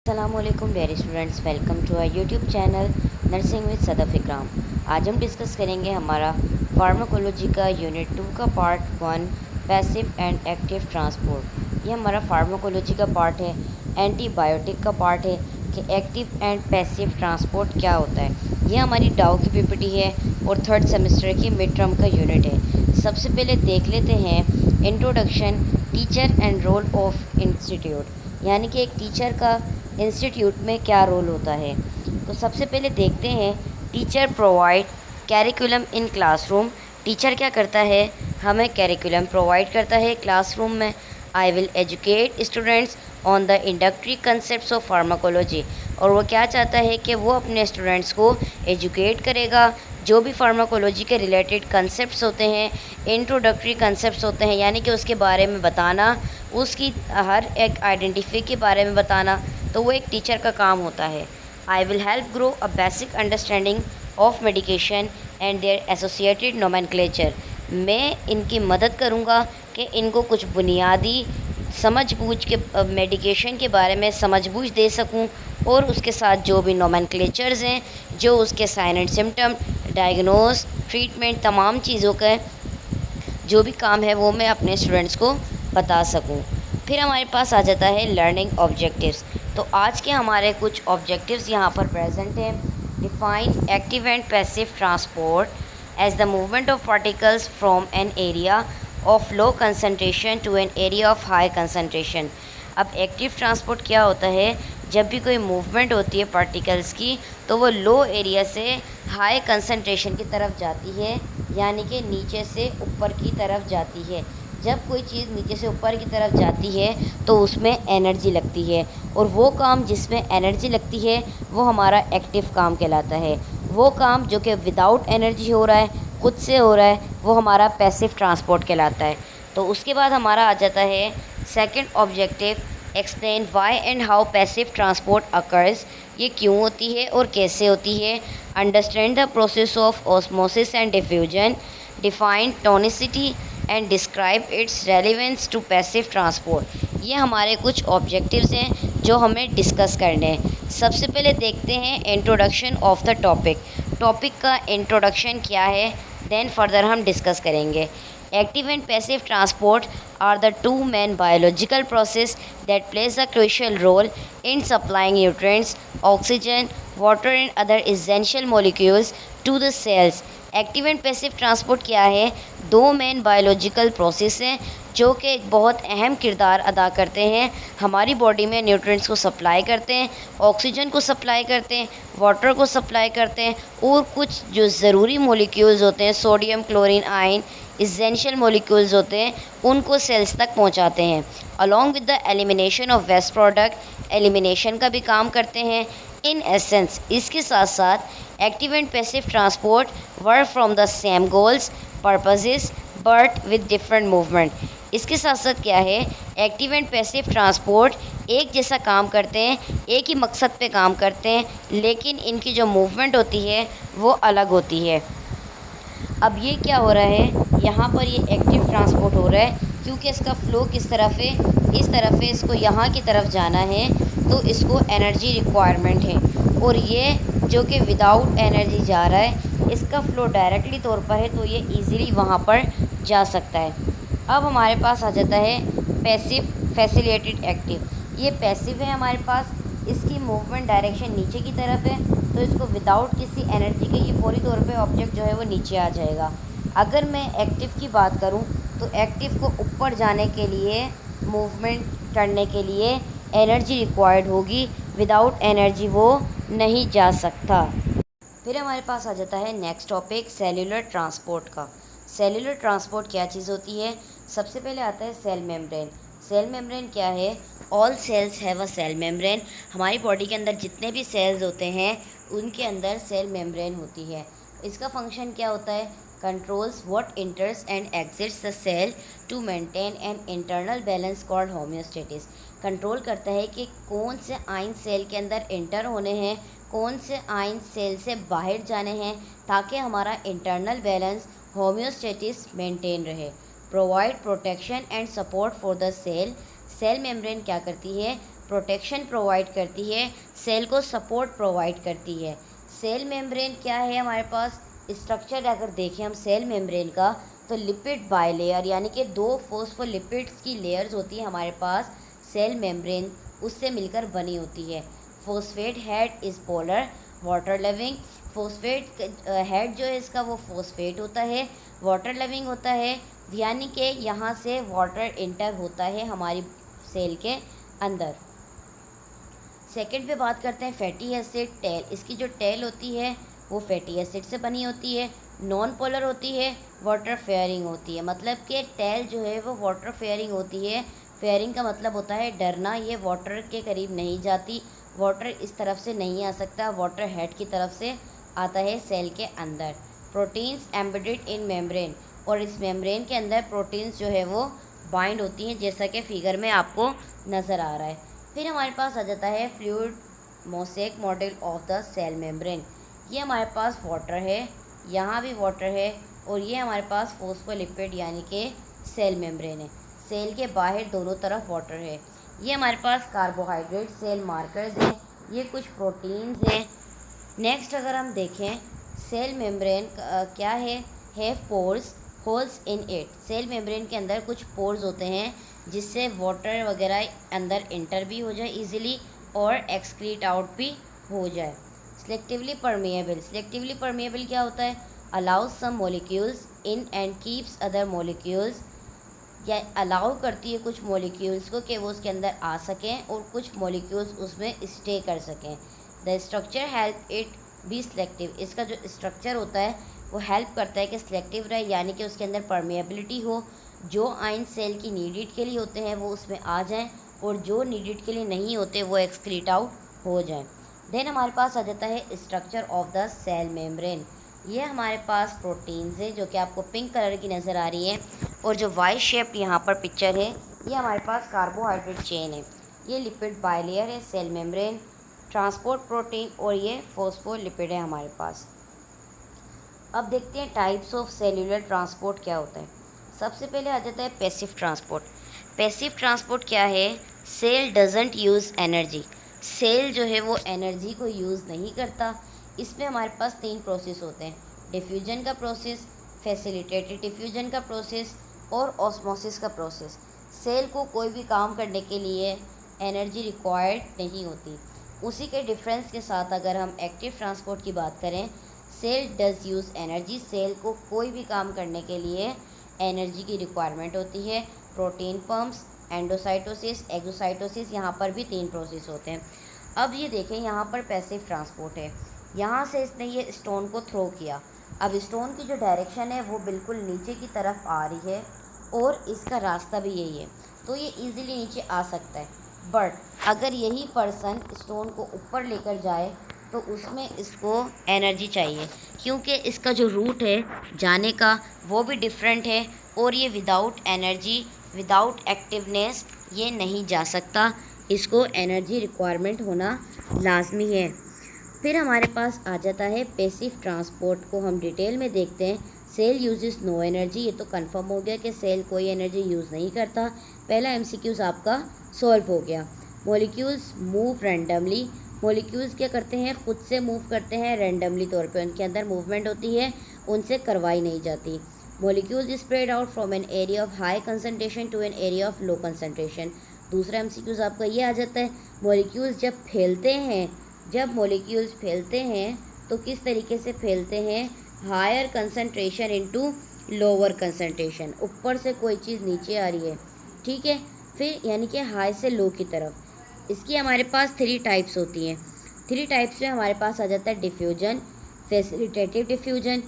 अस्सलामुअलैकुम dear students, welcome to our YouTube channel nursing with Sadaf Ikram. आज हम डिस्कस करेंगे हमारा फार्माकोलॉजी का यूनिट 2 का part 1 passive and active transport. ये हमारा फार्माकोलॉजी का पार्ट है, एंटीबायोटिक का पार्ट है कि एक्टिव एंड पैसिव ट्रांसपोर्ट क्या होता है। ये हमारी डाउ की पीपीटी है और थर्ड सेमेस्टर की मिड टर्म का यूनिट है। सबसे पहले देख लेते हैं introduction, teacher and role of institute, यानी कि एक टीचर का इंस्टीट्यूट में क्या रोल होता है। तो सबसे पहले देखते हैं teacher provide curriculum in classroom. Teacher क्या करता है, हमें कैरिकुलम प्रोवाइड करता है क्लासरूम में। I will educate students on the introductory concept of pharmacology. और वो क्या चाहता है कि वो अपने स्टूडेंट्स को एजुकेट करेगा जो भी फार्माकोलॉजी के रिलेटेड कंसेप्ट्स होते हैं, इंट्रोडक्टरी कंसेप्ट्स होते हैं, यानी कि उसके बारे में बताना, उसकी हर एक आइडेंटिफाई के बारे में बताना। तो वो एक टीचर का काम होता है। I will help grow a basic understanding of medication and their associated nomenclature. मैं इनकी मदद करूँगा कि इनको कुछ बुनियादी समझ बूझ के मेडिकेशन के बारे में समझ बूझ दे सकूं, और उसके साथ जो भी नोमेनक्लेचर्स हैं, जो उसके sign and symptom, diagnose, treatment, तमाम चीज़ों का जो भी काम है वो मैं अपने स्टूडेंट्स को बता सकूं। फिर हमारे पास आ जाता है लर्निंग ऑब्जेक्टिव्स। तो आज के हमारे कुछ ऑब्जेक्टिव्स यहाँ पर प्रेजेंट हैं। Define active and passive transport as the movement of particles from an area of low concentration to an area of high concentration. अब एक्टिव ट्रांसपोर्ट क्या होता है, जब भी कोई मूवमेंट होती है पार्टिकल्स की तो वो लो एरिया से हाई कंसनट्रेशन की तरफ जाती है, यानी कि नीचे से ऊपर की तरफ जाती है। जब कोई चीज़ नीचे से ऊपर की तरफ जाती है तो उसमें एनर्जी लगती है, और वो काम जिसमें एनर्जी लगती है वो हमारा एक्टिव काम कहलाता है। वो काम जो कि विदाउट एनर्जी हो रहा है, खुद से हो रहा है, वो हमारा पैसिव ट्रांसपोर्ट कहलाता है। तो उसके बाद हमारा आ जाता है second objective, explain why and how passive transport occurs. ये क्यों होती है और कैसे होती है। Understand the process of osmosis and diffusion. Define tonicity and describe its relevance to passive transport. ये हमारे कुछ ऑब्जेक्टिव्स हैं जो हमें डिस्कस करने हैं। सबसे पहले देखते हैं introduction of the topic. Topic का इंट्रोडक्शन क्या है, देन फर्दर हम डिस्कस करेंगे। Active and passive transport are the two main biological process that plays a crucial role in supplying nutrients, oxygen, water and other essential molecules to the cells. Active and passive transport क्या है, दो main biological process हैं जो कि एक बहुत अहम किरदार अदा करते हैं। हमारी बॉडी में न्यूट्रिएंट्स को सप्लाई करते हैं, ऑक्सीजन को सप्लाई करते हैं, वाटर को सप्लाई करते हैं, और कुछ जो ज़रूरी मोलिक्यूल्स होते हैं, sodium, chlorine, ion, essential molecules होते हैं, उनको सेल्स तक पहुंचाते हैं। Along with the elimination of waste product, elimination का भी काम करते हैं। इन एसेंस इसके साथ साथ active and passive transport work from the same goals purposes but with different movement. इसके साथ साथ क्या है, एक्टिव एंड पैसिव ट्रांसपोर्ट एक जैसा काम करते हैं, एक ही मकसद पे काम करते हैं, लेकिन इनकी जो मूवमेंट होती है वो अलग होती है। अब ये क्या हो रहा है, यहाँ पर ये एक्टिव ट्रांसपोर्ट हो रहा है क्योंकि इसका फ़्लो किस तरफ है, इस तरफ है, इसको यहाँ की तरफ जाना है तो इसको एनर्जी रिक्वायरमेंट है। और ये जो कि विदाउट एनर्जी जा रहा है, इसका फ़्लो डायरेक्टली तौर पर है तो ये इजीली वहाँ पर जा सकता है। अब हमारे पास आ जाता है पैसिव फैसिलिटेटेड एक्टिव। ये पैसिव है हमारे पास, इसकी मूवमेंट डायरेक्शन नीचे की तरफ है तो इसको विदाउट किसी एनर्जी के ये फौरी तौर पे ऑब्जेक्ट जो है वो नीचे आ जाएगा। अगर मैं एक्टिव की बात करूं तो एक्टिव को ऊपर जाने के लिए, मूवमेंट करने के लिए एनर्जी रिक्वायर्ड होगी, विदाउट एनर्जी वो नहीं जा सकता। फिर हमारे पास आ जाता है नेक्स्ट टॉपिक, सेल्यूलर ट्रांसपोर्ट का। सेल्यूलर ट्रांसपोर्ट क्या चीज़ होती है, सबसे पहले आता है सेल मेम्ब्रेन। सेल मेम्ब्रेन क्या है, all cells have a cell membrane. हमारी बॉडी के अंदर जितने भी सेल्स होते हैं उनके अंदर सेल मेम्ब्रेन होती है। इसका फंक्शन क्या होता है, controls what enters and exits the cell to maintain an internal balance called homeostasis. Control करता है कि कौन से आयन सेल के अंदर इंटर होने हैं, कौन से आयन सेल से बाहर जाने हैं, ताकि हमारा इंटरनल बैलेंस होम्योस्टेटिस मेंटेन रहे। Provide protection and support for the cell. Cell membrane क्या करती है, प्रोटेक्शन प्रोवाइड करती है, सेल को सपोर्ट प्रोवाइड करती है। सेल मेम्ब्रेन क्या है हमारे पास, स्ट्रक्चर अगर देखें हम सेल मेम्ब्रेन का, तो लिपिड बाइलेयर यानी कि 2 फॉस्फोलिपिड्स की लेयर्स होती है हमारे पास सेल मेम्ब्रेन, उससे मिलकर बनी होती है। Phosphate head is polar water loving, phosphate head जो है इसका वो फॉस्फेट होता है, वाटर लविंग होता है, यानी कि यहाँ से वाटर इंटर होता है हमारी सेल के अंदर। सेकंड पे बात करते हैं फैटी एसिड टेल। इसकी जो टेल होती है वो फैटी एसिड से बनी होती है, नॉन पोलर होती है, वाटर फेयरिंग होती है। मतलब कि टेल जो है वो वाटर फेयरिंग होती है। फेयरिंग का मतलब होता है डरना, ये वाटर के करीब नहीं जाती, वाटर इस तरफ से नहीं आ सकता, वाटर हेड की तरफ से आता है सेल के अंदर। प्रोटीन्स एम्बेडेड इन मेम्ब्रेन, और इस मेम्ब्रेन के अंदर प्रोटीन्स जो है वो बाइंड होती हैं, जैसा कि फिगर में आपको नज़र आ रहा है। फिर हमारे पास आ जाता है fluid mosaic model of the cell membrane. ये हमारे पास वाटर है, यहाँ भी वाटर है, और ये हमारे पास फॉस्फोलिपिड यानी कि सेल मेम्ब्रेन है। सेल के बाहर दोनों तरफ वाटर है। ये हमारे पास कार्बोहाइड्रेट सेल मार्कर्स हैं, ये कुछ प्रोटीन्स हैं। नेक्स्ट अगर हम देखें सेल मेम्ब्रेन क्या है pores holes in it. Cell membrane के अंदर कुछ पोर्स होते हैं जिससे वाटर वगैरह अंदर इंटर भी हो जाए इजीली और एक्सक्रीट आउट भी हो जाए। सिलेक्टिवली परमिएबल, सिलेक्टिवली परमिएबल क्या होता है, allows some molecules in and keeps other molecules, या अलाउ करती है कुछ मॉलिक्यूल्स को कि वो उसके अंदर आ सकें और कुछ मॉलिक्यूल्स उसमें स्टे कर सकें। The structure help it be selective, इसका जो स्ट्रक्चर होता है वो हेल्प करता है कि सिलेक्टिव रहे, यानी कि उसके अंदर परमिएबिलिटी हो, जो आयन सेल की नीडेड के लिए होते हैं वो उसमें आ जाएं और जो नीडेड के लिए नहीं होते वो एक्सक्रीट आउट हो जाएं। देन हमारे पास आ जाता है structure of the cell membrane. ये हमारे पास प्रोटीन्स है जो कि आपको पिंक कलर की नज़र आ रही है, और जो वाई शेप यहाँ पर पिक्चर है ये हमारे पास कार्बोहाइड्रेट चेन है। ये लिपिड बाइलेयर है सेल मेम्ब्रेन, ट्रांसपोर्ट प्रोटीन, और ये फॉस्फोलिपिड है हमारे पास। अब देखते हैं टाइप्स ऑफ सेल्यूलर ट्रांसपोर्ट क्या होता है। सबसे पहले आ जाता है पैसिव ट्रांसपोर्ट। पैसिव ट्रांसपोर्ट क्या है, cell doesn't use energy, cell जो है वो एनर्जी को यूज़ नहीं करता। इसमें हमारे पास 3 प्रोसेस होते हैं, डिफ्यूजन का प्रोसेस, फैसिलिटेटेड डिफ्यूजन का प्रोसेस और ऑस्मोसिस का प्रोसेस। सेल को कोई भी काम करने के लिए एनर्जी रिक्वायर्ड नहीं होती। उसी के डिफरेंस के साथ अगर हम एक्टिव ट्रांसपोर्ट की बात करें, cell does use energy, cell को कोई भी काम करने के लिए एनर्जी की रिक्वायरमेंट होती है। प्रोटीन पम्प्स, एंडोसाइटोसिस, एक्सोसाइटोसिस, यहाँ पर भी 3 प्रोसेस होते हैं। अब ये देखें यहाँ पर पैसिव ट्रांसपोर्ट है, यहाँ से इसने ये स्टोन को थ्रो किया, अब स्टोन की जो डायरेक्शन है वो बिल्कुल नीचे की तरफ आ रही है और इसका रास्ता भी यही है, तो ये इजीली नीचे आ सकता है। बट अगर यही पर्सन स्टोन को ऊपर लेकर जाए तो उसमें इसको एनर्जी चाहिए, क्योंकि इसका जो रूट है जाने का वो भी डिफरेंट है, और ये विदाउट एनर्जी, विदाउट एक्टिवनेस ये नहीं जा सकता, इसको एनर्जी रिक्वायरमेंट होना लाजमी है। फिर हमारे पास आ जाता है पैसिव ट्रांसपोर्ट, को हम डिटेल में देखते हैं। सेल यूजेस नो एनर्जी, ये तो कंफर्म हो गया कि सेल कोई एनर्जी यूज़ नहीं करता, पहला MCQs आपका सॉल्व हो गया। मॉलिक्यूल्स मूव रैंडमली, मॉलिक्यूल्स क्या करते हैं, खुद से मूव करते हैं रैंडमली तौर पे, उनके अंदर मूवमेंट होती है, उनसे करवाई नहीं जाती। Molecules spread out from an area of high concentration to an area of low concentration. दूसरा MCQs आपका ये आ जाता है, मॉलिक्यूल्स जब फैलते हैं, जब मॉलिक्यूल्स फैलते हैं तो किस तरीके से फैलते हैं, higher concentration into lower concentration, ऊपर से कोई चीज़ नीचे आ रही है, ठीक है, फिर यानी कि हाई से लो की तरफ। इसकी हमारे पास 3 टाइप्स होती हैं। 3 टाइप्स में हमारे पास आ जाता है diffusion, facilitative diffusion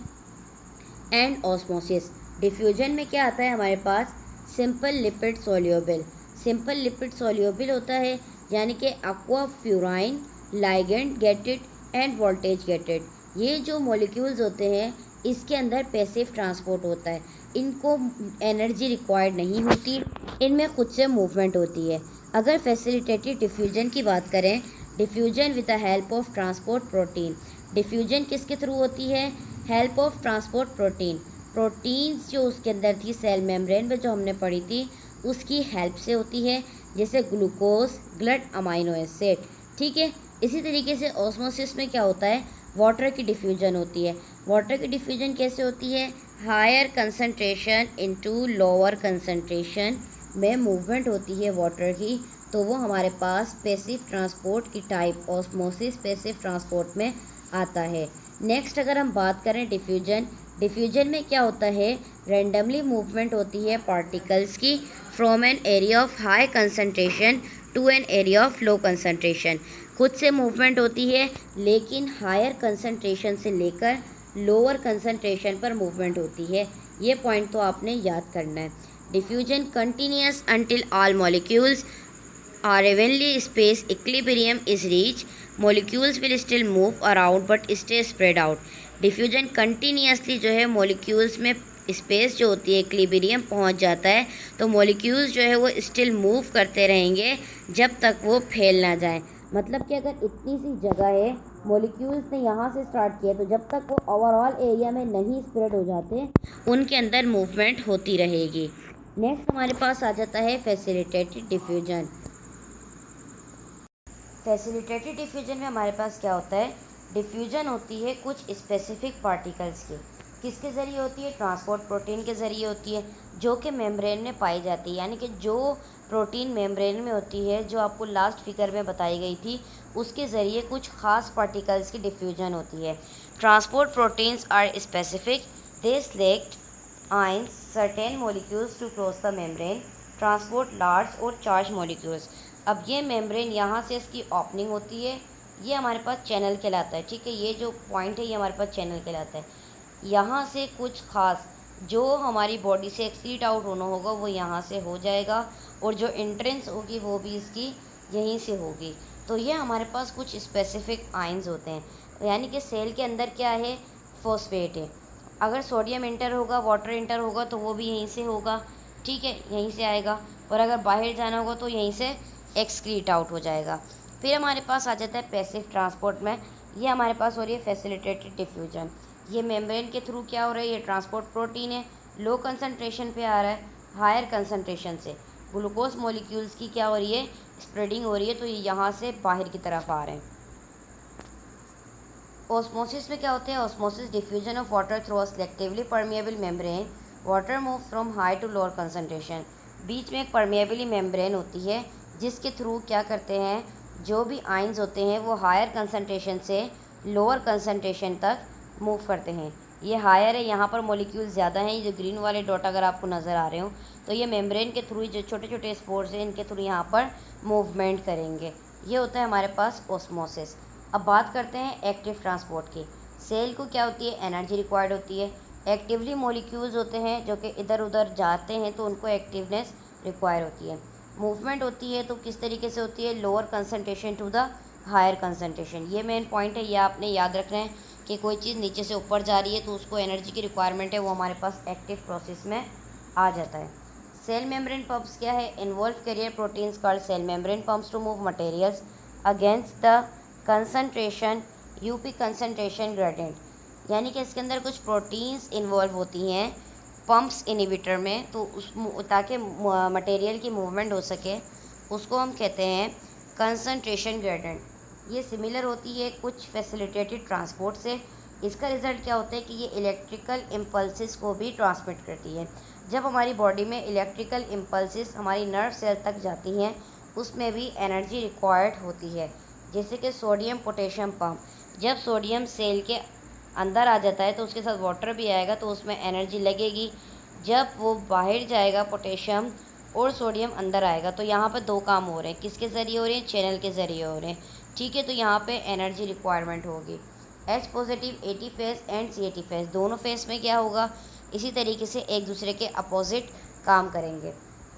and osmosis. Diffusion में क्या आता है हमारे पास, simple lipid soluble, simple lipid soluble होता है, यानी कि aqua porin, ligand gated and voltage gated. ये जो मॉलिक्यूल्स होते हैं इसके अंदर पैसिव ट्रांसपोर्ट होता है, इनको एनर्जी रिक्वायर्ड नहीं होती, इनमें खुद से मूवमेंट होती है। अगर फैसिलिटेटेड डिफ्यूजन की बात करें, diffusion with the help of transport protein, diffusion किसके थ्रू होती है, help of transport protein, proteins जो उसके अंदर थी सेल मेम्ब्रेन में जो हमने पढ़ी थी उसकी हेल्प से होती है। जैसे ग्लूकोज, ब्लड अमाइनो एसिड। ठीक है, इसी तरीके से ऑस्मोसिस में क्या होता है, वाटर की डिफ्यूजन होती है। वाटर की डिफ्यूजन कैसे होती है, higher concentration into lower concentration में मूवमेंट होती है वाटर की, तो वो हमारे पास पैसिव ट्रांसपोर्ट की टाइप ऑस्मोसिस पैसिव ट्रांसपोर्ट में आता है। नेक्स्ट अगर हम बात करें डिफ्यूजन, डिफ्यूजन में क्या होता है, रैंडमली मूवमेंट होती है पार्टिकल्स की from an area of high concentration to an area of low concentration. खुद से मूवमेंट होती है, लेकिन हायर कंसनट्रेशन से लेकर लोअर कंसनट्रेशन पर मूवमेंट होती है। ये पॉइंट तो आपने याद करना है। Diffusion continuous until all molecules are evenly spaced equilibrium is reached, molecules will still move around but stay spread out. Diffusion continuously जो है मॉलिक्यूल्स में स्पेस जो होती है इक्विलिब्रियम पहुंच जाता है, तो मॉलिक्यूल्स जो है वो स्टिल मूव करते रहेंगे जब तक वो फैल ना जाए। मतलब कि अगर इतनी सी जगह है, मॉलिक्यूल्स ने यहाँ से स्टार्ट किया, तो जब तक वो ओवरऑल एरिया में नहीं स्प्रेड हो जाते उनके अंदर मूवमेंट होती रहेगी। नेक्स्ट हमारे पास आ जाता है फैसिलिटेटेड डिफ्यूजन। फैसिलिटेटेड डिफ्यूजन में हमारे पास क्या होता है, डिफ्यूजन होती है कुछ स्पेसिफिक पार्टिकल्स की। किसके ज़रिए होती है, ट्रांसपोर्ट प्रोटीन के ज़रिए होती है, जो कि मेम्ब्रेन में पाई जाती है। यानी कि जो प्रोटीन मेम्ब्रेन में होती है, जो आपको लास्ट फिगर में बताई गई थी, उसके ज़रिए कुछ खास पार्टिकल्स की डिफ्यूजन होती है। Transport proteins are specific, they select ions certain molecules to cross the membrane, transport large और चार्ज मॉलिक्यूल्स। अब ये मेम्ब्रेन यहाँ से इसकी ओपनिंग होती है, ये हमारे पास चैनल कहलाता है। ठीक है, ये जो पॉइंट है ये हमारे पास चैनल कहलाता है। यहाँ से कुछ खास जो हमारी बॉडी से एक्सीट आउट होना होगा वो यहाँ से हो जाएगा, और जो एंट्रेंस होगी वो भी इसकी यहीं से होगी। तो ये हमारे पास कुछ स्पेसिफिक आयंस होते हैं। यानी कि सेल के अंदर क्या है, फॉस्फेट है। अगर सोडियम इंटर होगा, वाटर इंटर होगा, तो वो भी यहीं से होगा। ठीक है, यहीं से आएगा। और अगर बाहर जाना होगा तो यहीं से एक्सक्रीट आउट हो जाएगा। फिर हमारे पास आ जाता है पैसिव ट्रांसपोर्ट में। ये हमारे पास हो रही है फैसिलिटेटेड डिफ्यूजन। ये मेम्ब्रेन के थ्रू क्या हो रहा है, ये ट्रांसपोर्ट प्रोटीन है, लो कंसनट्रेशन पे आ रहा है, हायर कंसनट्रेशन से ग्लूकोज मॉलिक्यूल्स की क्या हो रही है, स्प्रेडिंग हो रही है, तो ये यहाँ से बाहर की तरफ आ रहे हैं। ऑस्मोसिस में क्या होते हैं, osmosis diffusion of water through a selectively permeable membrane, water move from high to lower concentration. बीच में एक परमिएबली मेम्ब्रेन होती है जिसके थ्रू क्या करते हैं, जो भी आयंस होते हैं वो हायर कंसनट्रेशन से लोअर कंसनट्रेशन तक मूव करते हैं। ये हायर है, यहाँ पर मॉलिक्यूल ज़्यादा हैं। ये जो ग्रीन वाले डॉट अगर आपको नज़र आ रहे हो, तो ये मेम्ब्रेन के थ्रू जो छोटे छोटे स्पोर्स हैं इनके थ्रू यहाँ पर मूवमेंट करेंगे। ये होता है हमारे पास ऑस्मोसिस। अब बात करते हैं एक्टिव ट्रांसपोर्ट की। सेल को क्या होती है, एनर्जी रिक्वायर्ड होती है। एक्टिवली मॉलिक्यूल्स होते हैं जो कि इधर उधर जाते हैं, तो उनको एक्टिवनेस रिक्वायर होती है। मूवमेंट होती है तो किस तरीके से होती है, lower concentration to the higher concentration. ये मेन पॉइंट है, ये आपने याद रखना है कि कोई चीज़ नीचे से ऊपर जा रही है तो उसको एनर्जी की रिक्वायरमेंट है, वो हमारे पास एक्टिव प्रोसेस में आ जाता है। सेल मेम्ब्रेन पम्प्स क्या है, involve carrier proteins called cell membrane pumps to move materials against the concentration up concentration gradient. यानी कि इसके अंदर कुछ प्रोटीन्स इन्वॉल्व होती हैं पम्प्स इनिबिटर में, तो उस ताकि मटेरियल की मूवमेंट हो सके, उसको हम कहते हैं कंसंट्रेशन ग्रेडियंट। ये सिमिलर होती है कुछ फैसिलिटेटेड ट्रांसपोर्ट से। इसका रिज़ल्ट क्या होता है कि ये इलेक्ट्रिकल इम्पल्सिस को भी ट्रांसमिट करती है। जब हमारी बॉडी में इलेक्ट्रिकल इम्पल्सिस हमारी नर्व सेल तक जाती हैं, उसमें भी एनर्जी रिक्वायर्ड होती है। जैसे कि सोडियम पोटेशियम पम्प, जब सोडियम सेल के अंदर आ जाता है तो उसके साथ वाटर भी आएगा, तो उसमें एनर्जी लगेगी। जब वो बाहर जाएगा पोटेशियम और सोडियम अंदर आएगा, तो यहाँ पर दो काम हो रहे हैं। किसके ज़रिए हो रहे हैं, चैनल के ज़रिए हो रहे हैं। ठीक है, तो यहाँ पे एनर्जी रिक्वायरमेंट होगी। H positive eighty face and CAT face, दोनों फेस में क्या होगा, इसी तरीके से एक दूसरे के अपोजिट काम करेंगे।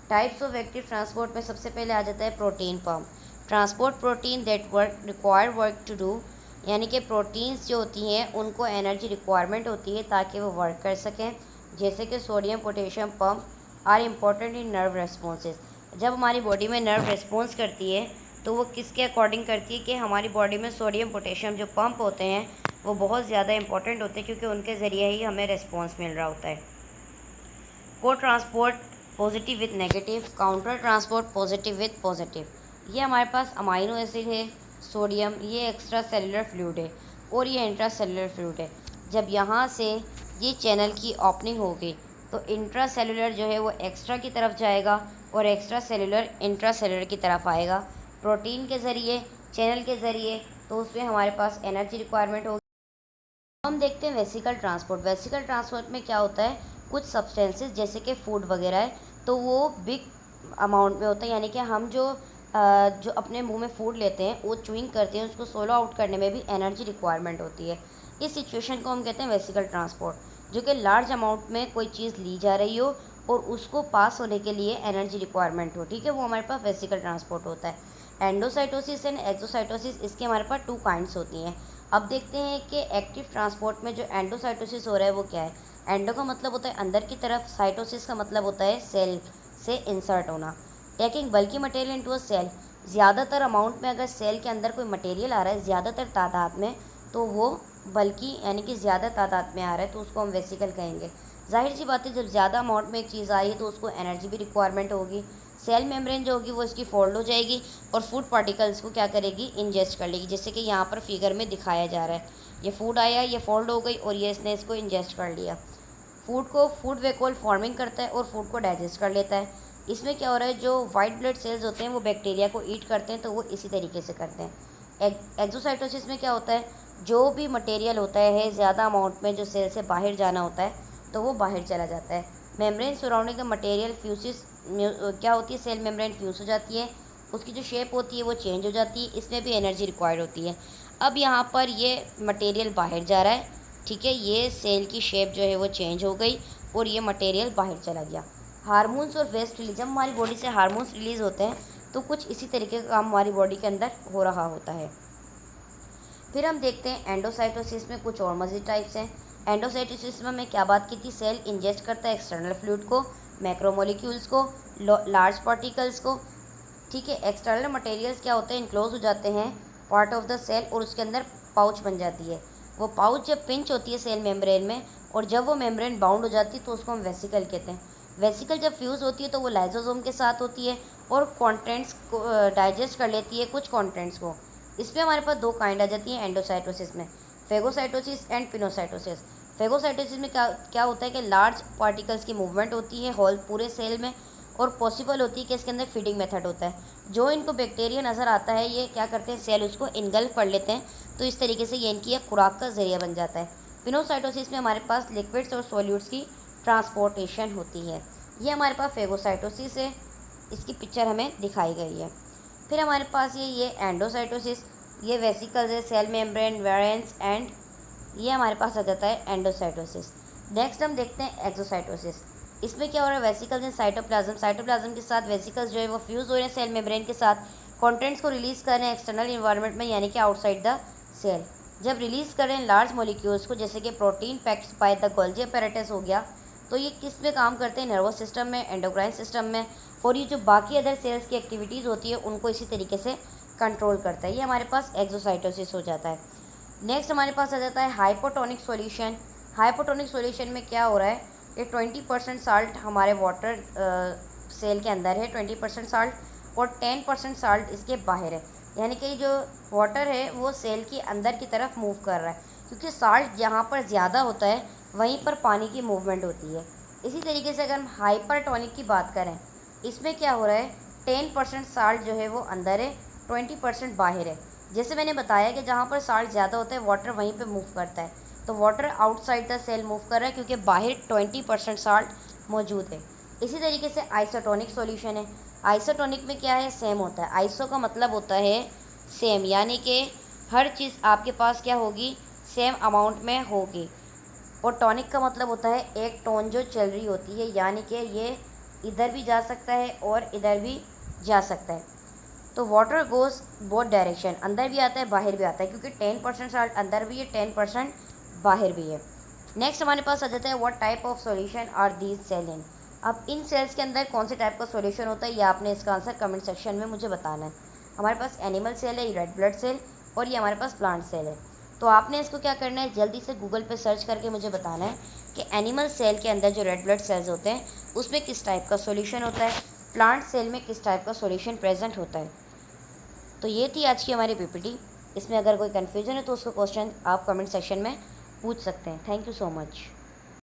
टाइप्स ऑफ एक्टिव ट्रांसपोर्ट में सबसे पहले आ जाता है protein pump. Transport protein that work require work to do, यानी कि प्रोटीन्स जो होती हैं उनको एनर्जी रिक्वायरमेंट होती है ताकि वो वर्क कर सकें। जैसे कि sodium potassium pump are important in nerve responses. जब हमारी बॉडी में नर्व रेस्पॉन्स करती है तो वो किसके अकॉर्डिंग करती है कि हमारी बॉडी में सोडियम पोटेशियम जो पंप होते हैं वो बहुत ज़्यादा इंपॉर्टेंट होते हैं, क्योंकि उनके ज़रिए ही हमें रेस्पॉन्स मिल रहा होता है। को transport positive with negative, counter transport positive with positive. ये हमारे पास अमाइनो एसिड है, सोडियम, ये एक्स्ट्रा सेलुलर फ्लूइड है और ये इंट्रा सेलुलर फ्लूइड है। जब यहाँ से ये चैनल की ओपनिंग होगी तो इंट्रा सेलुलर जो है वो एक्स्ट्रा की तरफ जाएगा और एक्स्ट्रा सेलुलर इंट्रा सेलुलर की तरफ आएगा प्रोटीन के ज़रिए, चैनल के ज़रिए। तो उसमें हमारे पास एनर्जी रिक्वायरमेंट होगी। हम देखते हैं वेसिकल ट्रांसपोर्ट। वेसिकल ट्रांसपोर्ट में क्या होता है, कुछ सब्सटेंसेस जैसे कि फूड वगैरह है तो वो बिग अमाउंट में होता है, यानी कि हम जो अपने मुंह में फूड लेते हैं वो च्यूइंग करते हैं, उसको सोलो आउट करने में भी एनर्जी रिक्वायरमेंट होती है। इस सिचुएशन को हम कहते हैं वेसिकल ट्रांसपोर्ट, जो कि लार्ज अमाउंट में कोई चीज़ ली जा रही हो और उसको पास होने के लिए एनर्जी रिक्वायरमेंट हो, ठीक है, वो हमारे पास वेसिकल ट्रांसपोर्ट होता है। एंडोसाइटोसिस एंड एक्सोसाइटोसिस, इसके हमारे पास 2 काइंड्स होती हैं। अब देखते हैं कि एक्टिव ट्रांसपोर्ट में जो एंडोसाइटोसिस हो रहा है वो क्या है। एंडो का मतलब होता है अंदर की तरफ, साइटोसिस का मतलब होता है सेल से इंसर्ट होना। टेकिंग बल्कि मटेरियल इनटू अ सेल, ज़्यादातर अमाउंट में अगर सेल के अंदर कोई मटेरियल आ रहा है ज़्यादातर तादाद में, तो वो बल्कि यानी कि ज़्यादा तादाद में आ रहा है तो उसको हम वेसिकल कहेंगे। जाहिर सी बात है, जब ज़्यादा अमाउंट में एक चीज़ आ रही है तो उसको एनर्जी भी रिक्वायरमेंट होगी। सेल मेम्ब्रेन जो होगी वो इसकी फोल्ड हो जाएगी और फूड पार्टिकल्स को क्या करेगी, इंजेस्ट कर लेगी, जैसे कि यहाँ पर फिगर में दिखाया जा रहा है। ये फूड आया, ये फोल्ड हो गई और ये इसने इसको इंजेस्ट कर लिया। फूड को फूड वेकोल फॉर्मिंग करता है और फूड को डाइजेस्ट कर लेता है। इसमें क्या हो रहा है, जो वाइट ब्लड सेल्स होते हैं वो बैक्टीरिया को ईट करते हैं, तो वो इसी तरीके से करते हैं। एक्सोसाइटोसिस में क्या होता है, जो भी मटेरियल होता है ज़्यादा अमाउंट में जो सेल से बाहर जाना होता है तो वो बाहर चला जाता है। मेम्ब्रेन सराउंडिंग का मटेरियल फ्यूसिस क्या होती है, सेल मेम्ब्रेन फ्यूज हो जाती है, उसकी जो शेप होती है वो चेंज हो जाती है, इसमें भी एनर्जी रिक्वायर्ड होती है। अब यहाँ पर ये मटेरियल बाहर जा रहा है, ठीक है, ये सेल की शेप जो है वो चेंज हो गई और ये मटेरियल बाहर चला गया। हार्मोन्स और वेस्ट रिलीज, जब हमारी बॉडी से हार्मोन्स रिलीज़ होते हैं तो कुछ इसी तरीके का काम हमारी बॉडी के अंदर हो रहा होता है। फिर हम देखते हैं एंडोसाइटोसिस में कुछ और मज़ीद टाइप्स हैं। एंडोसाइटोसिस में मैं क्या बात की थी, सेल इंजेस्ट करता है एक्सटर्नल फ्लूइड को, मैक्रोमोलिक्यूल्स को, लार्ज पार्टिकल्स को, ठीक है। एक्सटर्नल मटेरियल्स क्या होते हैं, इनक्लोज हो जाते हैं पार्ट ऑफ द सेल और उसके अंदर पाउच बन जाती है। वो पाउच जब पिंच होती है सेल मेम्ब्रेन में और जब वो मेम्ब्रेन बाउंड हो जाती है तो उसको हम वेसिकल कहते हैं। वेसिकल जब फ्यूज़ होती है तो वो लाइसोसोम के साथ होती है और कंटेंट्स को डाइजेस्ट कर लेती है, कुछ कंटेंट्स को। इसमें हमारे पास 2 काइंड आ जाती हैं एंडोसाइटोसिस में, फेगोसाइटोसिस एंड पिनोसाइटोसिस। फेगोसाइटोसिस में क्या होता है कि लार्ज पार्टिकल्स की मूवमेंट होती है होल पूरे सेल में और पॉसिबल होती है कि इसके अंदर फीडिंग मेथड होता है। जो इनको बैक्टीरिया नज़र आता है ये क्या करते हैं, सेल उसको इनगल्फ कर लेते हैं, तो इस तरीके से ये इनकी एक खुराक का ज़रिया बन जाता है। पिनोसाइटोसिस में हमारे पास लिक्विड्स और सॉल्यूट्स की ट्रांसपोर्टेशन होती है। ये हमारे पास फेगोसाइटोसिस है, इसकी पिक्चर हमें दिखाई गई है। फिर हमारे पास ये एंडोसाइटोसिस, ये वेसिकल्स है, सेल मेम्ब्रेन, वेरेंस एंड ये हमारे पास आ जाता है एंडोसाइटोसिस। नेक्स्ट हम देखते हैं एक्सोसाइटोसिस। इसमें क्या हो रहा है, वेसिकल्स एंड साइटोप्लाज्म के साथ वेसिकल्स जो है वो फ्यूज़ हो रहे हैं सेल मेम्ब्रेन के साथ, कंटेंट्स को रिलीज़ कर रहे हैं एक्सटर्नल इन्वायरमेंट में यानी कि आउटसाइड द सेल। जब रिलीज़ कर रहे हैं लार्ज मॉलिक्यूल्स को, जैसे कि protein packed by the Golgi apparatus हो गया, तो ये किस में काम करते हैं, नर्वस सिस्टम में, एंडोक्राइन सिस्टम में, और ये जो बाकी अदर सेल्स की एक्टिविटीज़ होती है उनको इसी तरीके से कंट्रोल करता है। ये हमारे पास एक्सोसाइटोसिस हो जाता है। नेक्स्ट हमारे पास आ जाता है हाइपोटोनिक सॉल्यूशन। हाइपोटोनिक सॉल्यूशन में क्या हो रहा है, ये 20% साल्ट हमारे वाटर सेल के अंदर है, 20% साल्ट और 10% साल्ट इसके बाहर है, यानी कि जो वाटर है वो सेल के अंदर की तरफ मूव कर रहा है, क्योंकि साल्ट जहाँ पर ज़्यादा होता है वहीं पर पानी की मूवमेंट होती है। इसी तरीके से अगर हम हाइपरटोनिक की बात करें, इसमें क्या हो रहा है, 10% साल्ट जो है वो अंदर है, 20% बाहर है। जैसे मैंने बताया कि जहाँ पर साल्ट ज़्यादा होता है वाटर वहीं पे मूव करता है, तो water outside the cell move कर रहा है क्योंकि बाहर 20% साल्ट मौजूद है। इसी तरीके से आइसोटोनिक सॉल्यूशन है। आइसोटोनिक में क्या है, सेम होता है। आइसो का मतलब होता है सेम, यानी कि हर चीज़ आपके पास क्या होगी, सेम अमाउंट में होगी। और टॉनिक का मतलब होता है एक टोन जो चल रही होती है, यानी कि ये इधर भी जा सकता है और इधर भी जा सकता है। तो वाटर गोज़ बोथ डायरेक्शन, अंदर भी आता है बाहर भी आता है, क्योंकि 10% साल्ट अंदर भी है, 10% बाहर भी है। नेक्स्ट हमारे पास आ जाता है what type of solution are these cell in. अब इन सेल्स के अंदर कौन से टाइप का सॉल्यूशन होता है, ये आपने इसका आंसर कमेंट सेक्शन में मुझे बताना है। हमारे पास एनिमल सेल है, रेड ब्लड सेल, और ये हमारे पास प्लांट सेल है। तो आपने इसको क्या करना है, जल्दी से गूगल पे सर्च करके मुझे बताना है कि एनिमल सेल के अंदर जो रेड ब्लड सेल्स होते हैं उसमें किस टाइप का सॉल्यूशन होता है, प्लांट सेल में किस टाइप का सॉल्यूशन प्रेजेंट होता है। तो ये थी आज की हमारी पीपीटी। इसमें अगर कोई कन्फ्यूज़न है तो उसका क्वेश्चन आप कमेंट सेक्शन में पूछ सकते हैं। Thank you so much.